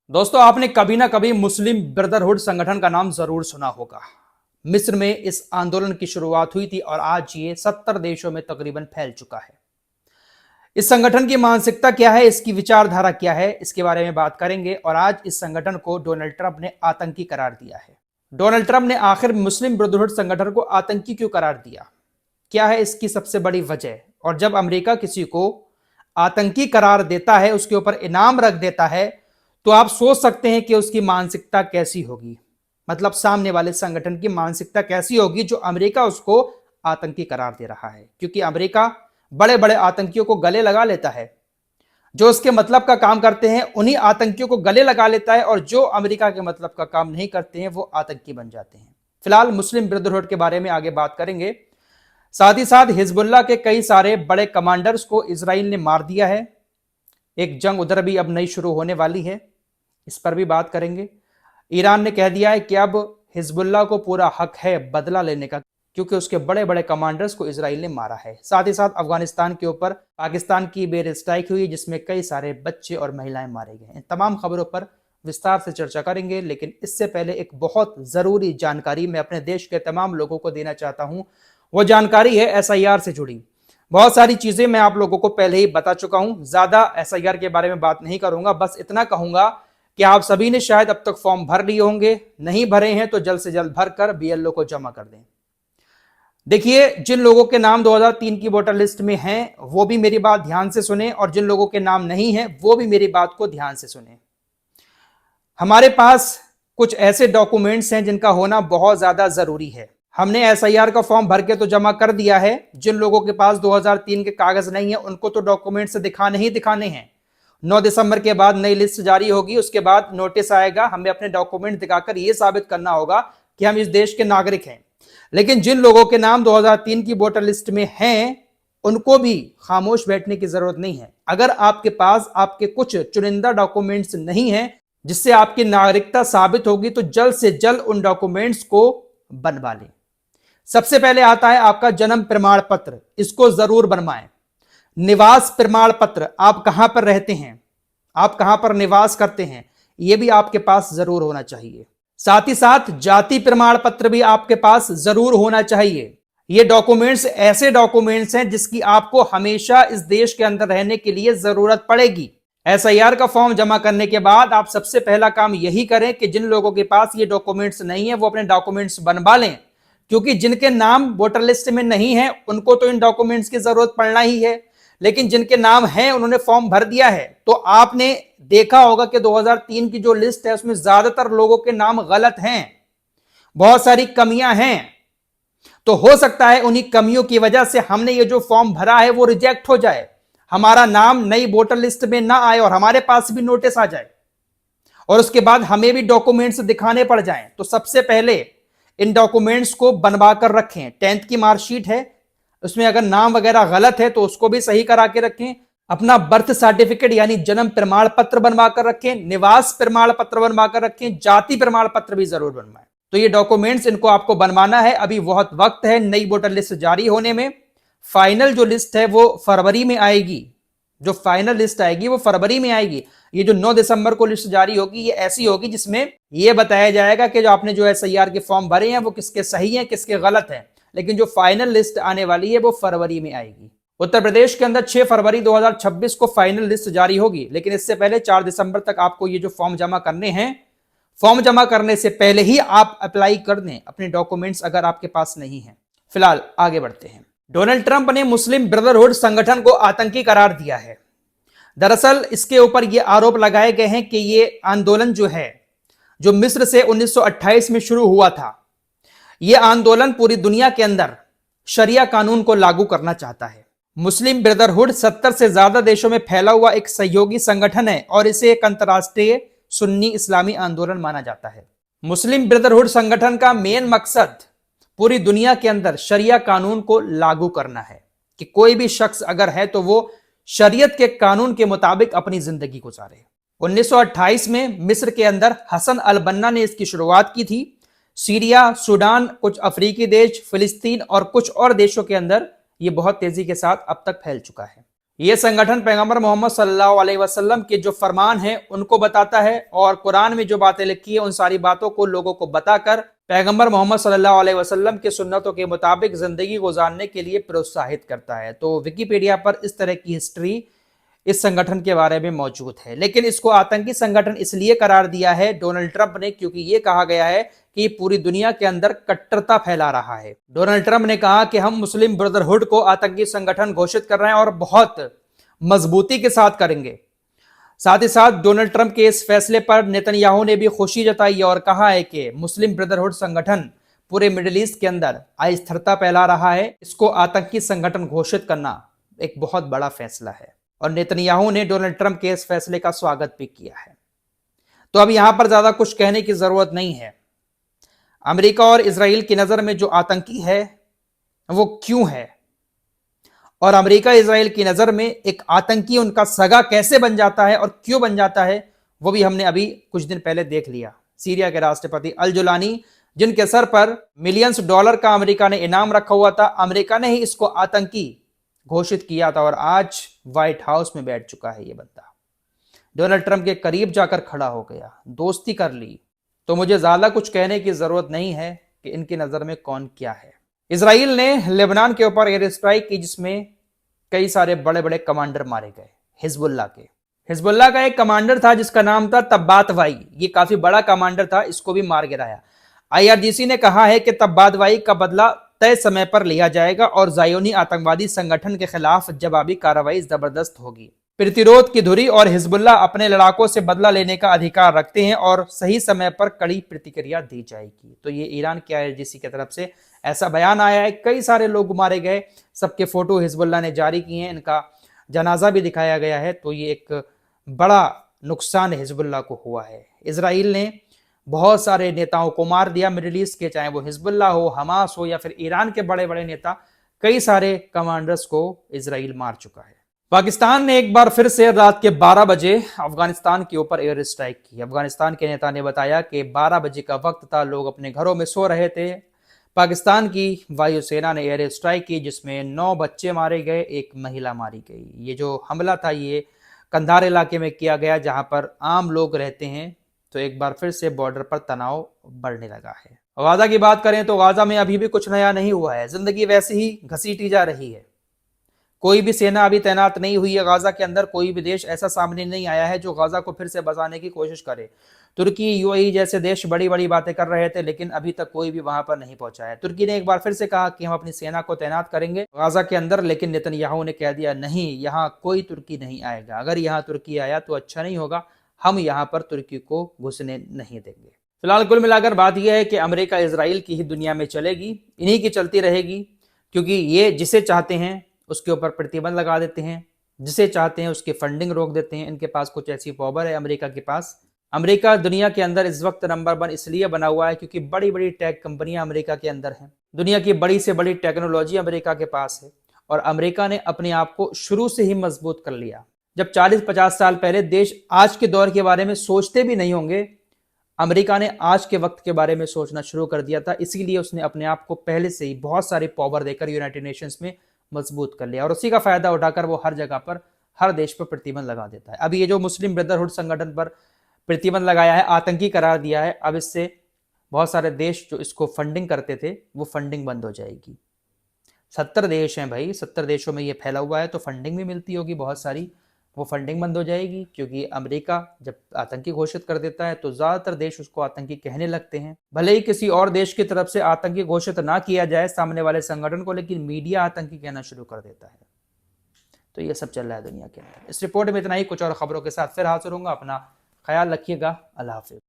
दोस्तों, आपने कभी ना कभी मुस्लिम ब्रदरहुड संगठन का नाम जरूर सुना होगा। मिस्र में इस आंदोलन की शुरुआत हुई थी और आज ये 70 देशों में तकरीबन फैल चुका है। इस संगठन की मानसिकता क्या है, इसकी विचारधारा क्या है, इसके बारे में बात करेंगे। और आज इस संगठन को डोनाल्ड ट्रंप ने आतंकी करार दिया है। डोनाल्ड ट्रंप ने आखिर मुस्लिम ब्रदरहुड संगठन को आतंकी क्यों करार दिया? क्या है इसकी सबसे बड़ी वजह? और जब अमेरिका किसी को आतंकी करार देता है, उसके ऊपर इनाम रख देता है, तो आप सोच सकते हैं कि उसकी मानसिकता कैसी होगी। मतलब सामने वाले संगठन की मानसिकता कैसी होगी जो अमेरिका उसको आतंकी करार दे रहा है। क्योंकि अमेरिका बड़े बड़े आतंकियों को गले लगा लेता है, जो उसके मतलब का काम करते हैं उन्हीं आतंकियों को गले लगा लेता है, और जो अमेरिका के मतलब का काम नहीं करते हैं वो आतंकी बन जाते हैं। फिलहाल मुस्लिम ब्रदरहुड के बारे में आगे बात करेंगे। साथ ही साथ हिजबुल्लाह के कई सारे बड़े कमांडर्स को इजराइल ने मार दिया है। एक जंग उधर भी अब नई शुरू होने वाली है, इस पर भी बात करेंगे। ईरान ने कह दिया है कि अब हिजबुल्लाह को पूरा हक है बदला लेने का, क्योंकि उसके बड़े बड़े कमांडर्स को इजराइल ने मारा है। साथ ही साथ अफगानिस्तान के ऊपर पाकिस्तान की बेर स्ट्राइक हुई, जिसमें कई सारे बच्चे और महिलाएं मारे गए। इन तमाम खबरों पर विस्तार से चर्चा करेंगे, लेकिन इससे पहले एक बहुत जरूरी जानकारी मैं अपने देश के तमाम लोगों को देना चाहता हूं। वो जानकारी है एसआईआर से जुड़ी। बहुत सारी चीजें मैं आप लोगों को पहले ही बता चुका हूं, ज्यादा एसआईआर के बारे में बात नहीं करूंगा। बस इतना कहूंगा कि आप सभी ने शायद अब तक फॉर्म भर लिए होंगे, नहीं भरे हैं तो जल्द से जल्द भरकर बीएलओ को जमा कर दें। देखिए, जिन लोगों के नाम 2003 की वोटर लिस्ट में हैं वो भी मेरी बात ध्यान से सुने, और जिन लोगों के नाम नहीं है वो भी मेरी बात को ध्यान से सुने। हमारे पास कुछ ऐसे डॉक्यूमेंट्स हैं जिनका होना बहुत ज्यादा जरूरी है। हमने एसआईआर का फॉर्म भर के तो जमा कर दिया है। जिन लोगों के पास 2003 के कागज नहीं है उनको तो डॉक्यूमेंट्स दिखाने ही दिखाने हैं। 9 दिसंबर के बाद नई लिस्ट जारी होगी, उसके बाद नोटिस आएगा, हमें अपने डॉक्यूमेंट दिखाकर यह साबित करना होगा कि हम इस देश के नागरिक हैं। लेकिन जिन लोगों के नाम 2003 की वोटर लिस्ट में हैं उनको भी खामोश बैठने की जरूरत नहीं है। अगर आपके पास आपके कुछ चुनिंदा डॉक्यूमेंट्स नहीं है जिससे आपकी नागरिकता साबित होगी, तो जल्द से जल्द उन डॉक्यूमेंट्स को बनवा लें। सबसे पहले आता है आपका जन्म प्रमाण पत्र, इसको जरूर बनवाएं। निवास प्रमाण पत्र, आप कहां पर रहते हैं, आप कहां पर निवास करते हैं, यह भी आपके पास जरूर होना चाहिए। साथ ही साथ जाति प्रमाण पत्र भी आपके पास जरूर होना चाहिए। ये डॉक्यूमेंट्स ऐसे डॉक्यूमेंट्स हैं जिसकी आपको हमेशा इस देश के अंदर रहने के लिए जरूरत पड़ेगी। एसआईआर का फॉर्म जमा करने के बाद आप सबसे पहला काम यही करें कि जिन लोगों के पास ये डॉक्यूमेंट्स नहीं है वो अपने डॉक्यूमेंट्स बनवा लें, क्योंकि जिनके नाम वोटर लिस्ट में नहीं है उनको तो इन डॉक्यूमेंट्स की जरूरत पड़ना ही है। लेकिन जिनके नाम हैं उन्होंने फॉर्म भर दिया है, तो आपने देखा होगा कि 2003 की जो लिस्ट है उसमें ज्यादातर लोगों के नाम गलत हैं, बहुत सारी कमियां हैं। तो हो सकता है उन्हीं कमियों की वजह से हमने ये जो फॉर्म भरा है वो रिजेक्ट हो जाए, हमारा नाम नई वोटर लिस्ट में ना आए और हमारे पास भी नोटिस आ जाए, और उसके बाद हमें भी डॉक्यूमेंट्स दिखाने पड़ जाएं। तो सबसे पहले इन डॉक्यूमेंट्स को बनवा कर रखें। 10th की मार्कशीट है, उसमें अगर नाम वगैरह गलत है तो उसको भी सही करा के रखें। अपना बर्थ सर्टिफिकेट यानी जन्म प्रमाण पत्र बनवा कर रखें, निवास प्रमाण पत्र बनवा कर रखें, जाति प्रमाण पत्र भी जरूर बनवाएं। तो ये डॉक्यूमेंट्स इनको आपको बनवाना है, अभी बहुत वक्त है नई वोटर लिस्ट जारी होने में। फाइनल जो लिस्ट है वो फरवरी में आएगी, जो फाइनल लिस्ट आएगी वो फरवरी में आएगी। ये जो 9 दिसंबर को लिस्ट जारी होगी ये ऐसी होगी जिसमें ये बताया जाएगा कि जो आपने जो एसआईआर के फॉर्म भरे हैं वो किसके सही हैं किसके गलत हैं। लेकिन जो फाइनल लिस्ट आने वाली है वो फरवरी में आएगी। उत्तर प्रदेश के अंदर 6 फरवरी 2026 को फाइनल लिस्ट जारी होगी, लेकिन इससे पहले 4 दिसंबर तक आपको ये जो फॉर्म जमा करने हैं, फॉर्म जमा करने से पहले ही आप अप्लाई कर दें अपने डॉक्यूमेंट्स अगर आपके पास नहीं है। फिलहाल आगे बढ़ते हैं। डोनाल्ड ट्रंप ने मुस्लिम ब्रदरहुड संगठन को आतंकी करार दिया है। दरअसल इसके ऊपर यह आरोप लगाए गए हैं कि यह आंदोलन जो है, जो मिस्र से 1928 में शुरू हुआ था, यह आंदोलन पूरी दुनिया के अंदर शरिया कानून को लागू करना चाहता है। मुस्लिम ब्रदरहुड 70 से ज्यादा देशों में फैला हुआ एक सहयोगी संगठन है और इसे एक अंतरराष्ट्रीय सुन्नी इस्लामी आंदोलन माना जाता है। मुस्लिम ब्रदरहुड संगठन का मेन मकसद पूरी दुनिया के अंदर शरिया कानून को लागू करना है, कि कोई भी शख्स अगर है तो वो शरीयत के कानून के मुताबिक अपनी जिंदगी गुजारे। 1928 में मिस्र के अंदर हसन अल बन्ना ने इसकी शुरुआत की थी। सीरिया, सूडान, कुछ अफ्रीकी देश, फिलिस्तीन और कुछ और देशों के अंदर ये बहुत तेजी के साथ अब तक फैल चुका है। ये संगठन पैगंबर मोहम्मद सल्लल्लाहु अलैहि वसल्लम के जो फरमान हैं उनको बताता है और कुरान में जो बातें लिखी है उन सारी बातों को लोगों को बताकर पैगंबर मोहम्मद सल्लल्लाहु अलैहि वसल्लम के सुन्नतों के मुताबिक जिंदगी गुजारने के लिए प्रोत्साहित करता है। तो विकिपीडिया पर इस तरह की हिस्ट्री इस संगठन के बारे में मौजूद है, लेकिन इसको आतंकी संगठन इसलिए करार दिया है डोनाल्ड ट्रंप ने, क्योंकि ये कहा गया है कि पूरी दुनिया के अंदर कट्टरता फैला रहा है। डोनाल्ड ट्रंप ने कहा कि हम मुस्लिम ब्रदरहुड को आतंकी संगठन घोषित कर रहे हैं और बहुत मजबूती के साथ करेंगे। साथ ही साथ डोनाल्ड ट्रंप के इस फैसले पर नेतन्याहू ने भी खुशी जताई और कहा है कि मुस्लिम ब्रदरहुड संगठन पूरे मिडिल ईस्ट के अंदर अस्थिरता फैला रहा है, इसको आतंकी संगठन घोषित करना एक बहुत बड़ा फैसला है और नेतन्याहू ने डोनाल्ड ट्रंप के इस फैसले का स्वागत भी किया है। तो अब यहां पर ज्यादा कुछ कहने की जरूरत नहीं है। अमेरिका और इजराइल की नजर में जो आतंकी है वो क्यों है और अमेरिका इजराइल की नजर में एक आतंकी उनका सगा कैसे बन जाता है और क्यों बन जाता है, वो भी हमने अभी कुछ दिन पहले देख लिया। सीरिया के राष्ट्रपति अल जुलानी, जिनके सर पर मिलियंस डॉलर का अमेरिका ने इनाम रखा हुआ था, अमेरिका ने ही इसको आतंकी घोषित किया था और आज व्हाइट हाउस में बैठ चुका है ये बंदा। डोनाल्ड ट्रंप के करीब जाकर खड़ा हो गया, दोस्ती कर ली। तो मुझे ज्यादा कुछ कहने की जरूरत नहीं है कि इनकी नजर में कौन क्या है। इजराइल ने लेबनान के ऊपर एयर स्ट्राइक की जिसमें कई सारे बड़े बड़े कमांडर मारे गए हिजबुल्लाह के। हिजबुल्लाह का एक कमांडर था जिसका नाम था तब्बातवाई, ये काफी बड़ा कमांडर था, इसको भी मार गिराया। आईआरजीसी ने कहा है कि तब्बातवाई का बदला तय समय पर लिया जाएगा और ज़ायोनी आतंकवादी संगठन के खिलाफ जवाबी कार्रवाई जबरदस्त होगी। प्रतिरोध की धुरी और हिजबुल्लाह अपने लड़ाकों से बदला लेने का अधिकार रखते हैं और सही समय पर कड़ी प्रतिक्रिया दी जाएगी। तो ये ईरान के आईआरजीसी की तरफ से ऐसा बयान आया है। कई सारे लोग मारे गए, सबके फोटो हिजबुल्लाह ने जारी किए हैं, इनका जनाजा भी दिखाया गया है। तो ये एक बड़ा नुकसान हिजबुल्लाह को हुआ है। इजराइल ने बहुत सारे नेताओं को मार दिया मिडिल ईस्ट के, चाहे वो हिजबुल्लाह हो, हमास हो या फिर ईरान के बड़े बड़े नेता, कई सारे कमांडर्स को इजराइल मार चुका है। पाकिस्तान ने एक बार फिर से रात के 12 बजे अफगानिस्तान के ऊपर एयर स्ट्राइक की। अफगानिस्तान के नेता ने बताया कि 12 बजे का वक्त था, लोग अपने घरों में सो रहे थे। पाकिस्तान की वायुसेना ने एयर स्ट्राइक की जिसमें 9 बच्चे मारे गए, एक महिला मारी गई। ये जो हमला था ये कंधार इलाके में किया गया जहां पर आम लोग रहते हैं। तो एक बार फिर से बॉर्डर पर तनाव बढ़ने लगा है। गाजा की बात करें तो गाजा में अभी भी कुछ नया नहीं हुआ है, जिंदगी वैसे ही घसीटी जा रही है। कोई भी सेना अभी तैनात नहीं हुई है गाजा के अंदर, कोई भी देश ऐसा सामने नहीं आया है जो गाजा को फिर से बचाने की कोशिश करे। तुर्की, यूएई जैसे देश बड़ी बड़ी बातें कर रहे थे लेकिन अभी तक कोई भी वहां पर नहीं पहुंचा है। तुर्की ने एक बार फिर से कहा कि हम अपनी सेना को तैनात करेंगे गाजा के अंदर, लेकिन नेतन्याहू ने कह दिया नहीं, यहाँ कोई तुर्की नहीं आएगा। अगर यहाँ तुर्की आया तो अच्छा नहीं होगा, हम यहाँ पर तुर्की को घुसने नहीं देंगे। फिलहाल कुल मिलाकर बात यह है कि अमेरिका इजराइल की ही दुनिया में चलेगी, इन्हीं की चलती रहेगी, क्योंकि ये जिसे चाहते हैं उसके ऊपर प्रतिबंध लगा देते हैं, जिसे चाहते हैं उसकी फंडिंग रोक देते हैं। इनके पास कुछ ऐसी पावर है अमेरिका के पास। अमेरिका दुनिया के अंदर इस वक्त नंबर 1 इसलिए बना हुआ है क्योंकि बड़ी बड़ी टेक कंपनियां अमेरिका के अंदर हैं। दुनिया की बड़ी से बड़ी टेक्नोलॉजी अमेरिका के पास है और अमेरिका ने अपने आप को शुरू से ही मजबूत कर लिया। जब 40-50 साल पहले देश आज के दौर के बारे में सोचते भी नहीं होंगे, अमेरिका ने आज के वक्त के बारे में सोचना शुरू कर दिया था। इसीलिए उसने अपने आप को पहले से ही बहुत सारी पावर देकर यूनाइटेड नेशंस में मजबूत कर लिया और उसी का फायदा उठाकर वो हर जगह पर, हर देश पर प्रतिबंध लगा देता है। अब ये जो मुस्लिम ब्रदरहुड संगठन पर प्रतिबंध लगाया है, आतंकी करार दिया है, अब इससे बहुत सारे देश जो इसको फंडिंग करते थे वो फंडिंग बंद हो जाएगी। 70 देश हैं भाई, 70 देशों में ये फैला हुआ है तो फंडिंग भी मिलती होगी बहुत सारी, वो फंडिंग बंद हो जाएगी। क्योंकि अमेरिका जब आतंकी घोषित कर देता है तो ज्यादातर देश उसको आतंकी कहने लगते हैं। भले ही किसी और देश की तरफ से आतंकी घोषित ना किया जाए सामने वाले संगठन को, लेकिन मीडिया आतंकी कहना शुरू कर देता है। तो ये सब चल रहा है दुनिया के अंदर। इस रिपोर्ट में इतना ही, कुछ और खबरों के साथ फिर हाजिर होऊंगा। अपना ख्याल रखिएगा। अल्लाह हाफिज।